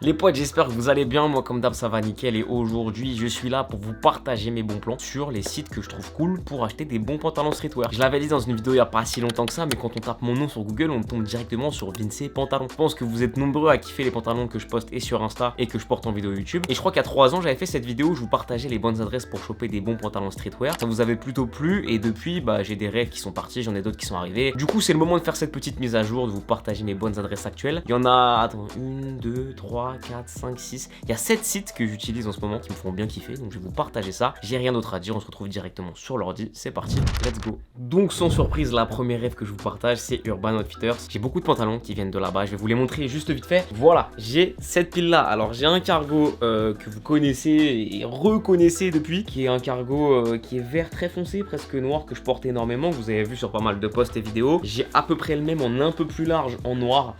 Les potes, j'espère que vous allez bien, moi comme d'hab ça va nickel et aujourd'hui je suis là pour vous partager mes bons plans sur les sites que je trouve cool pour acheter des bons pantalons streetwear. Je l'avais dit dans une vidéo il n'y a pas si longtemps que ça, mais quand on tape mon nom sur Google on tombe directement sur Vince Pantalons. Je pense que vous êtes nombreux à kiffer les pantalons que je poste et sur Insta et que je porte en vidéo YouTube. Et je crois qu'il y a 3 ans j'avais fait cette vidéo où je vous partageais les bonnes adresses pour choper des bons pantalons streetwear. Ça vous avait plutôt plu et depuis j'ai des rêves qui sont partis, j'en ai d'autres qui sont arrivés. Du coup c'est le moment de faire cette petite mise à jour, de vous partager mes bonnes adresses actuelles. Il y en a, attends, 1, 2, 3, 4, 5, 6. Il y a 7 sites que j'utilise en ce moment qui me font bien kiffer, donc je vais vous partager ça. J'ai rien d'autre à dire, on se retrouve directement sur l'ordi, c'est parti, let's go. Donc sans surprise, la première rêve que je vous partage c'est Urban Outfitters. J'ai beaucoup de pantalons qui viennent de là-bas, je vais vous les montrer juste vite fait. Voilà, j'ai cette pile là. Alors j'ai un cargo que vous connaissez et reconnaissez depuis, qui est un cargo qui est vert très foncé, presque noir, que je porte énormément, que vous avez vu sur pas mal de posts et vidéos. J'ai à peu près le même en un peu plus large en noir,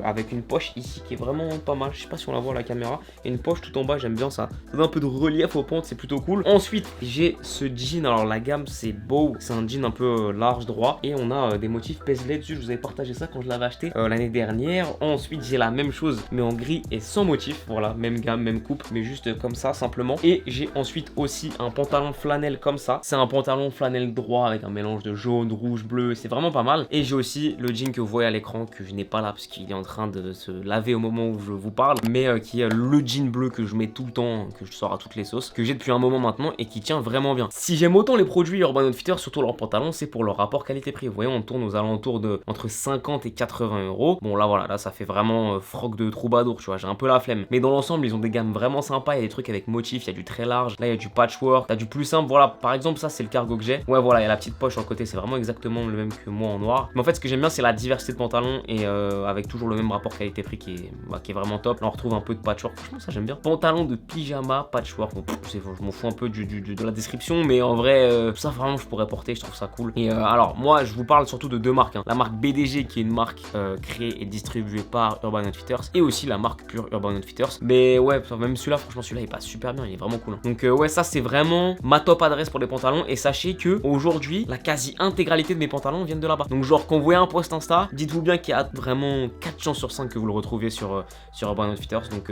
avec une poche ici qui est vraiment pas mal. Je sais pas si on la voit à la caméra, et une poche tout en bas, j'aime bien ça. Ça donne un peu de relief aux pentes, c'est plutôt cool. Ensuite j'ai ce jean, alors la gamme c'est Bow, c'est un jean un peu large droit et on a des motifs paisley dessus. Je vous avais partagé ça quand je l'avais acheté l'année dernière. Ensuite j'ai la même chose mais en gris et sans motif, voilà, même gamme, même coupe, mais juste comme ça simplement. Et j'ai ensuite aussi un pantalon flanelle comme ça, c'est un pantalon flanelle droit avec un mélange de jaune, rouge, bleu, c'est vraiment pas mal. Et j'ai aussi le jean que vous voyez à l'écran, que je n'ai pas là parce qu'il est en train de se laver au moment où je vous parle, mais qui est le jean bleu que je mets tout le temps, que je sors à toutes les sauces, que j'ai depuis un moment maintenant et qui tient vraiment bien. Si j'aime autant les produits Urban Outfitters, surtout leurs pantalons, c'est pour leur rapport qualité-prix. Vous voyez, on tourne aux alentours de entre 50 et 80 euros. Bon là voilà, là ça fait vraiment froc de troubadour, tu vois, j'ai un peu la flemme. Mais dans l'ensemble, ils ont des gammes vraiment sympas, il y a des trucs avec motifs, il y a du très large, là il y a du patchwork, t'as du plus simple, voilà, par exemple ça c'est le cargo que j'ai. Ouais voilà, il y a la petite poche sur le côté, c'est vraiment exactement le même que moi en noir. Mais en fait ce que j'aime bien c'est la diversité de pantalons et avec toujours le même rapport qualité-prix qui est vraiment top. Là on retrouve un peu de patchwork, franchement ça j'aime bien. Pantalon de pyjama, patchwork, bon, je m'en fous un peu de la description, mais en vrai ça vraiment je pourrais porter, je trouve ça cool. Et alors moi je vous parle surtout de deux marques, hein. La marque BDG qui est une marque créée et distribuée par Urban Outfitters, et aussi la marque pure Urban Outfitters. Mais ouais, même celui-là, franchement celui-là il passe super bien, il est vraiment cool, hein. Donc ouais, ça c'est vraiment ma top adresse pour les pantalons. Et sachez que aujourd'hui la quasi intégralité de mes pantalons viennent de là-bas. Donc genre quand vous voyez un post Insta, dites-vous bien qu'il y a vraiment 4 chances sur 5 que vous le retrouviez sur Urban Outfitters. Donc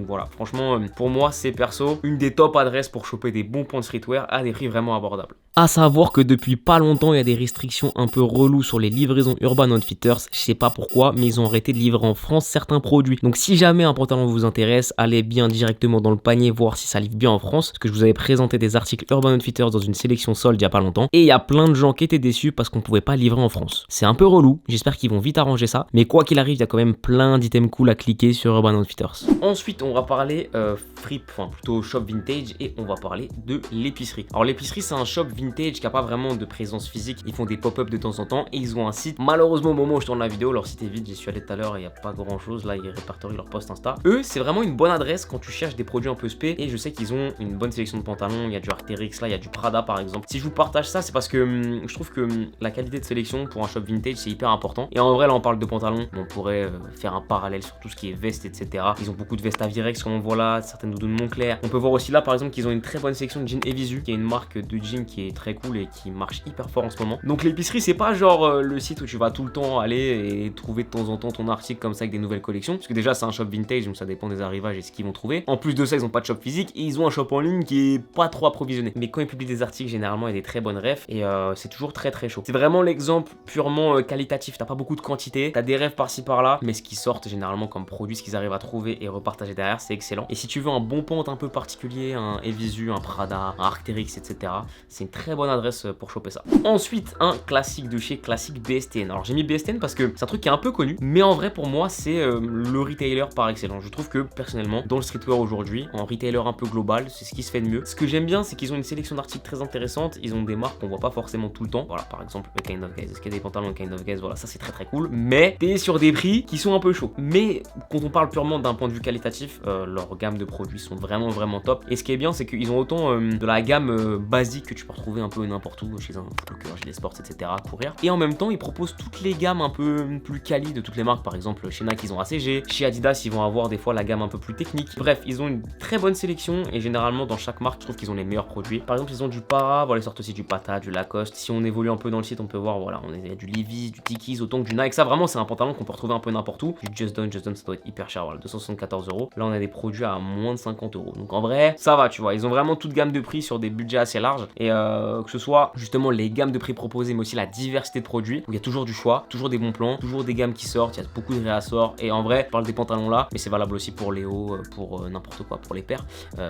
voilà, franchement pour moi c'est perso une des top adresses pour choper des bons pants streetwear à des prix vraiment abordables. À savoir que depuis pas longtemps il y a des restrictions un peu reloues sur les livraisons Urban Outfitters. Je sais pas pourquoi, mais ils ont arrêté de livrer en France certains produits. Donc si jamais un pantalon vous intéresse, allez bien directement dans le panier voir si ça livre bien en France, parce que je vous avais présenté des articles Urban Outfitters dans une sélection solde il y a pas longtemps, et il y a plein de gens qui étaient déçus parce qu'on pouvait pas livrer en France. C'est un peu relou, j'espère qu'ils vont vite arranger ça, mais quoi qu'il arrive il y a quand même plein d'items cool à cliquer sur Urban Outfitters. Ensuite on va parler Fripp, enfin plutôt shop vintage, et on va parler de l'épicerie. Alors l'épicerie c'est un shop vintage qui a pas vraiment de présence physique, ils font des pop-up de temps en temps et ils ont un site. Malheureusement au moment où je tourne la vidéo leur site est vide, j'y suis allé tout à l'heure et il n'y a pas grand chose, là ils répertorient leur post Insta. Eux c'est vraiment une bonne adresse quand tu cherches des produits un peu spé, et je sais qu'ils ont une bonne sélection de pantalons, il y a du Arc'teryx, là il y a du Prada par exemple. Si je vous partage ça c'est parce que je trouve que la qualité de sélection pour un shop vintage c'est hyper important. Et en vrai là on parle de pantalons, on pourrait faire un parallèle sur tout ce qui est veste etc. Ils ont beaucoup de vestes à Virex comme on voit là, certaines doudounes Moncler. On peut voir aussi là par exemple qu'ils ont une très bonne sélection de jeans Evisu, qui est une marque de jeans qui est très cool et qui marche hyper fort en ce moment. Donc l'épicerie c'est pas genre le site où tu vas tout le temps aller et trouver de temps en temps ton article comme ça avec des nouvelles collections, parce que déjà c'est un shop vintage donc ça dépend des arrivages et ce qu'ils vont trouver. En plus de ça ils ont pas de shop physique et ils ont un shop en ligne qui est pas trop approvisionné, mais quand ils publient des articles généralement il y a des très bonnes refs et c'est toujours très très chaud. C'est vraiment l'exemple purement qualitatif, t'as pas beaucoup de quantité, t'as des refs par-ci par-là, mais ce qui sortent généralement comme produit, ce qu'ils arrivent à trouver et repartager derrière, c'est excellent. Et si tu veux un bon pant un peu particulier, un Evisu, un Prada, un Arc'teryx etc., c'est une très bonne adresse pour choper ça. Ensuite un classique de chez classique BSTN. Alors j'ai mis BSTN parce que c'est un truc qui est un peu connu, mais en vrai pour moi c'est le retailer par excellence. Je trouve que personnellement dans le streetwear aujourd'hui, en retailer un peu global, c'est ce qui se fait de mieux. Ce que j'aime bien c'est qu'ils ont une sélection d'articles très intéressante, ils ont des marques qu'on voit pas forcément tout le temps. Voilà par exemple le Kind of Guys, est-ce qu'il y a des pantalons Kind of Guys, voilà ça c'est très très cool, mais t'es sur des prix qui sont un peu chauds. Mais quand on parle purement d'un point de vue qualitatif, leur gamme de produits sont vraiment top. Et ce qui est bien c'est qu'ils ont autant de la gamme basique que tu peux retrouver trouver un peu n'importe où, chez un Footlocker, Gilet Sports, etc. à courir. Et en même temps, ils proposent toutes les gammes un peu plus quali de toutes les marques. Par exemple, chez Nike, ils ont ACG. Chez Adidas, ils vont avoir des fois la gamme un peu plus technique. Bref, ils ont une très bonne sélection et généralement, dans chaque marque, je trouve qu'ils ont les meilleurs produits. Par exemple, ils ont du Para, voilà, ils sortent aussi du Pata, du Lacoste. Si on évolue un peu dans le site, on peut voir, voilà, il y a du Levi's, du Dickies, autant que du Nike. Ça, vraiment, c'est un pantalon qu'on peut retrouver un peu n'importe où. Du Just Done, ça doit être hyper cher, voilà, 274 €. Là, on a des produits à moins de 50 €. Donc en vrai, ça va, tu vois. Ils ont vraiment toute gamme de prix sur des budgets assez larges. Et que ce soit justement les gammes de prix proposées, mais aussi la diversité de produits, où il y a toujours du choix, toujours des bons plans, toujours des gammes qui sortent, il y a beaucoup de réassorts. Et en vrai, je parle des pantalons là, mais c'est valable aussi pour les hauts, pour n'importe quoi, pour les paires.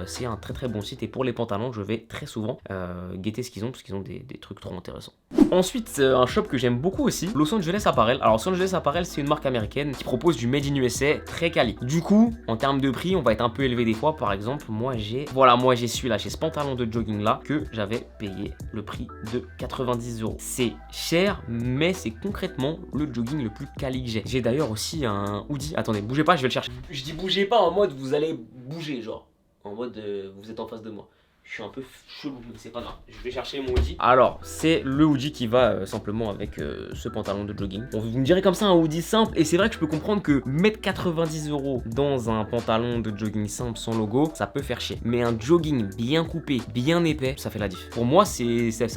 C'est un très bon site. Et pour les pantalons, je vais très souvent guetter ce qu'ils ont, parce qu'ils ont des trucs trop intéressants. Ensuite, un shop que j'aime beaucoup aussi, Los Angeles Apparel. Alors, Los Angeles Apparel, c'est une marque américaine qui propose du Made in USA très quali. Du coup, en termes de prix, on va être un peu élevé des fois. Par exemple, moi j'ai celui-là, j'ai ce pantalon de jogging là que j'avais payé le prix de 90 €. C'est cher, mais c'est concrètement le jogging le plus quali que j'ai. J'ai d'ailleurs aussi un hoodie. Attendez, bougez pas, je vais le chercher. Je dis bougez pas en mode vous allez bouger, genre en mode vous êtes en face de moi. Je suis un peu chelou, mais c'est pas grave. Je vais chercher mon hoodie. Alors, c'est le hoodie qui va simplement avec ce pantalon de jogging. Bon, vous me direz comme ça un hoodie simple. Et c'est vrai que je peux comprendre que mettre 90 € dans un pantalon de jogging simple sans logo, ça peut faire chier. Mais un jogging bien coupé, bien épais, ça fait la diff. Pour moi, ça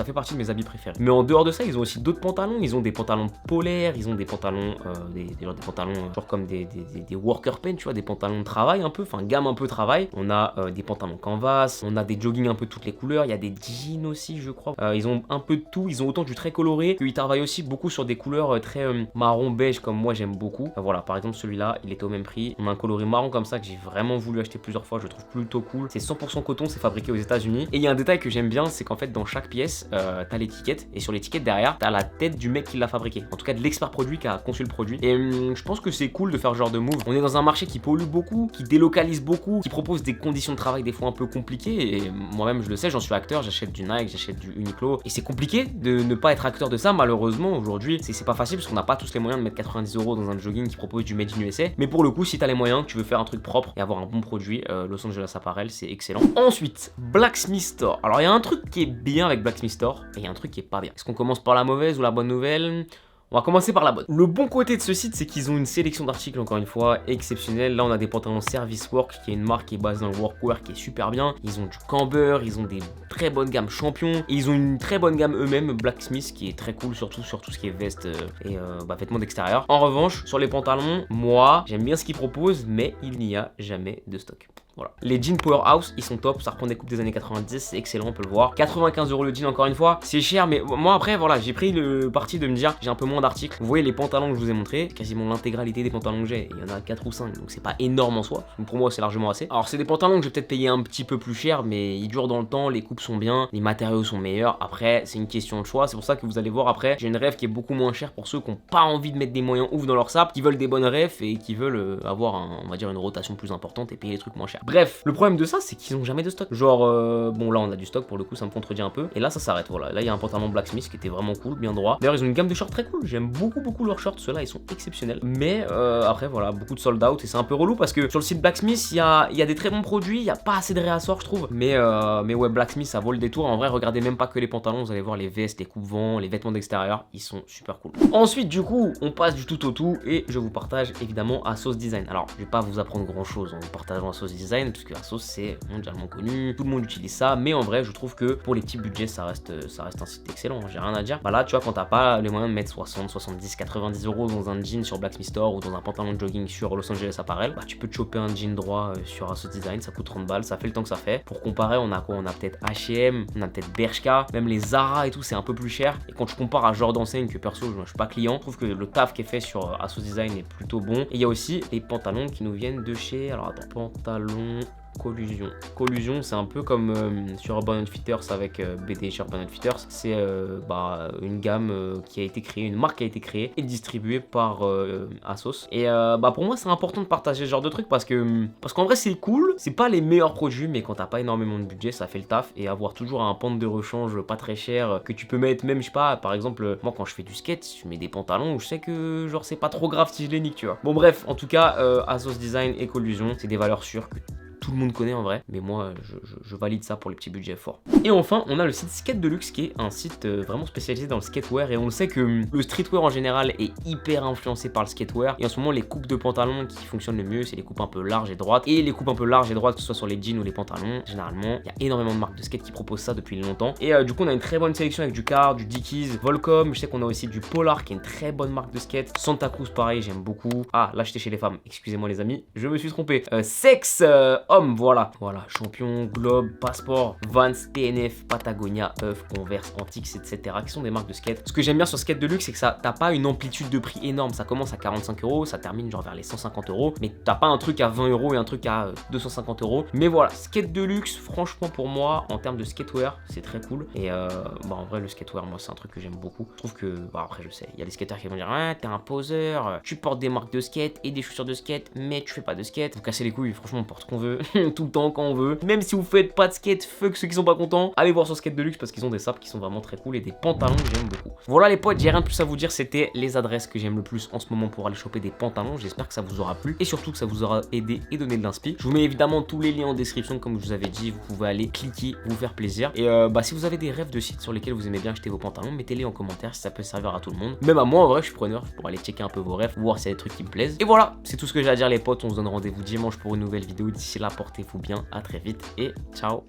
fait partie de mes habits préférés. Mais en dehors de ça, ils ont aussi d'autres pantalons. Ils ont des pantalons polaires, ils ont des pantalons, des pantalons genre comme des worker pants, tu vois, des pantalons de travail un peu, enfin gamme un peu travail. On a des pantalons canvas, on a des jogging un peu toutes les couleurs, il y a des jeans aussi je crois, ils ont un peu de tout, ils ont autant du très coloré qu'ils travaillent aussi beaucoup sur des couleurs très marron beige comme moi j'aime beaucoup. Voilà, par exemple celui-là il était au même prix, on a un coloré marron comme ça que j'ai vraiment voulu acheter plusieurs fois, je le trouve plutôt cool. C'est 100% coton, c'est fabriqué aux États-Unis et il y a un détail que j'aime bien, c'est qu'en fait dans chaque pièce t'as l'étiquette et sur l'étiquette derrière t'as la tête du mec qui l'a fabriqué, en tout cas de l'expert produit qui a conçu le produit. Et je pense que c'est cool de faire ce genre de move. On est dans un marché qui pollue beaucoup, qui délocalise beaucoup, qui propose des conditions de travail des fois un peu compliquées et moi-même je le sais, j'en suis acteur, j'achète du Nike, j'achète du Uniqlo et c'est compliqué de ne pas être acteur de ça malheureusement aujourd'hui. C'est pas facile parce qu'on n'a pas tous les moyens de mettre 90 € dans un jogging qui propose du Made in USA, mais pour le coup si t'as les moyens, que tu veux faire un truc propre et avoir un bon produit, Los Angeles Apparel c'est excellent. Ensuite, Blacksmith Store. Alors il y a un truc qui est bien avec Blacksmith Store et il y a un truc qui est pas bien. Est-ce qu'on commence par la mauvaise ou la bonne nouvelle ? On va commencer par la bonne. Le bon côté de ce site, c'est qu'ils ont une sélection d'articles, encore une fois, exceptionnelle. Là, on a des pantalons Service Work, qui est une marque qui est basée dans le workwear, qui est super bien. Ils ont du Camber, ils ont des très bonnes gammes Champion. Et ils ont une très bonne gamme eux-mêmes, Blacksmith, qui est très cool, surtout sur tout ce qui est veste et vêtements d'extérieur. En revanche, sur les pantalons, moi, j'aime bien ce qu'ils proposent, mais il n'y a jamais de stock. Voilà. Les jeans Powerhouse, ils sont top, ça reprend des coupes des années 90, c'est excellent, on peut le voir. 95 € le jean, encore une fois, c'est cher, mais moi après, voilà, j'ai pris le parti de me dire, j'ai un peu moins d'articles. Vous voyez les pantalons que je vous ai montrés, quasiment l'intégralité des pantalons que j'ai, il y en a 4 ou 5, donc c'est pas énorme en soi. Donc pour moi, c'est largement assez. Alors, c'est des pantalons que je vais peut-être payer un petit peu plus cher, mais ils durent dans le temps, les coupes sont bien, les matériaux sont meilleurs. Après, c'est une question de choix, c'est pour ça que vous allez voir après, j'ai une ref qui est beaucoup moins chère pour ceux qui n'ont pas envie de mettre des moyens ouf dans leur sap, qui veulent des bonnes refs et qui veulent avoir, on va dire, une rotation plus importante et payer les trucs moins chers. Bref, le problème de ça, c'est qu'ils ont jamais de stock. Genre, bon, là on a du stock pour le coup, ça me contredit un peu. Et là, ça s'arrête. Voilà, là il y a un pantalon Blacksmith qui était vraiment cool, bien droit. D'ailleurs, ils ont une gamme de shorts très cool. J'aime beaucoup leurs shorts. Ceux-là, ils sont exceptionnels. Mais après, voilà, beaucoup de sold out et c'est un peu relou parce que sur le site Blacksmith, il y a des très bons produits. Il y a pas assez de réassorts, je trouve. Mais ouais, Blacksmith, ça vaut le détour. En vrai, regardez même pas que les pantalons. Vous allez voir les vestes, les coupe-vents, les vêtements d'extérieur. Ils sont super cool. Ensuite, du coup, on passe du tout au tout et je vous partage évidemment Asos Design. Alors, je vais pas vous apprendre grand chose en vous partageant Asos Design parce que Asos c'est mondialement connu, tout le monde utilise ça, mais en vrai je trouve que pour les petits budgets ça reste un site excellent, j'ai rien à dire. Bah là tu vois, quand t'as pas les moyens de mettre 60, 70, 90 € dans un jean sur Blacksmith Store ou dans un pantalon de jogging sur Los Angeles Apparel, bah tu peux te choper un jean droit sur Asos Design, ça coûte 30 balles, ça fait le temps que ça fait. Pour comparer, on a quoi? On a peut-être H&M, on a peut-être Bershka, même les Zara et tout, c'est un peu plus cher. Et quand je compare à ce genre d'enseigne que perso je suis pas client, je trouve que le taf qui est fait sur Asos Design est plutôt bon. Et il y a aussi les pantalons qui nous viennent de chez, alors attends, pantalon Collusion. Collusion, c'est un peu comme sur Urban Outfitters avec BD chez Urban Outfitters. C'est une gamme qui a été créée, une marque qui a été créée et distribuée par Asos. Et pour moi, c'est important de partager ce genre de trucs parce qu'en vrai, c'est cool. C'est pas les meilleurs produits, mais quand t'as pas énormément de budget, ça fait le taf. Et avoir toujours un pente de rechange pas très cher que tu peux mettre, même, je sais pas, par exemple, moi quand je fais du skate, je mets des pantalons où je sais que genre c'est pas trop grave si je les nique, tu vois. Bon, bref, en tout cas, Asos Design et Collusion, c'est des valeurs sûres que tout le monde connaît en vrai, mais moi je valide ça pour les petits budgets forts. Et enfin on a le site Skate Deluxe qui est un site vraiment spécialisé dans le skatewear, et on le sait que le streetwear en général est hyper influencé par le skatewear, et en ce moment les coupes de pantalons qui fonctionnent le mieux c'est les coupes un peu larges et droites, et les coupes un peu larges et droites que ce soit sur les jeans ou les pantalons, généralement il y a énormément de marques de skate qui proposent ça depuis longtemps, et du coup on a une très bonne sélection avec du Car, du Dickies, Volcom, je sais qu'on a aussi du Polar qui est une très bonne marque de skate, Santa Cruz pareil j'aime beaucoup, ah là j'étais chez les femmes, excusez-moi les amis, je me suis trompé, Sex Homme, voilà, Champion, Globe, Passport, Vans, TNF, Patagonia, Euf, Converse, Antix, etc. qui sont des marques de skate. Ce que j'aime bien sur Skate Deluxe, c'est que ça t'as pas une amplitude de prix énorme, ça commence à 45 €, ça termine genre vers les 150 €, mais t'as pas un truc à 20 € et un truc à 250 €. Mais voilà, Skate Deluxe, franchement pour moi, en termes de skatewear, c'est très cool. Et en vrai, le skatewear, moi, c'est un truc que j'aime beaucoup. Je trouve que, après, je sais, il y a des skateurs qui vont dire, ouais, t'es un poseur, tu portes des marques de skate et des chaussures de skate, mais tu fais pas de skate. Vous cassez les couilles, franchement, on porte ce qu'on veut, tout le temps, quand on veut. Même si vous faites pas de skate, fuck ceux qui sont pas contents, allez voir sur Skate Deluxe parce qu'ils ont des sapes qui sont vraiment très cool et des pantalons que j'aime beaucoup. Voilà les potes, j'ai rien de plus à vous dire, c'était les adresses que j'aime le plus en ce moment pour aller choper des pantalons. J'espère que ça vous aura plu et surtout que ça vous aura aidé et donné de l'inspi. Je vous mets évidemment tous les liens en description comme je vous avais dit, vous pouvez aller cliquer, vous faire plaisir. Et si vous avez des rêves de sites sur lesquels vous aimez bien acheter vos pantalons, mettez-les en commentaire si ça peut servir à tout le monde. Même à moi en vrai, je suis preneur pour aller checker un peu vos rêves, voir s'il y a des trucs qui me plaisent. Et voilà, c'est tout ce que j'ai à dire les potes, on se donne rendez-vous dimanche pour une nouvelle vidéo. D'ici là, portez-vous bien, à très vite et ciao.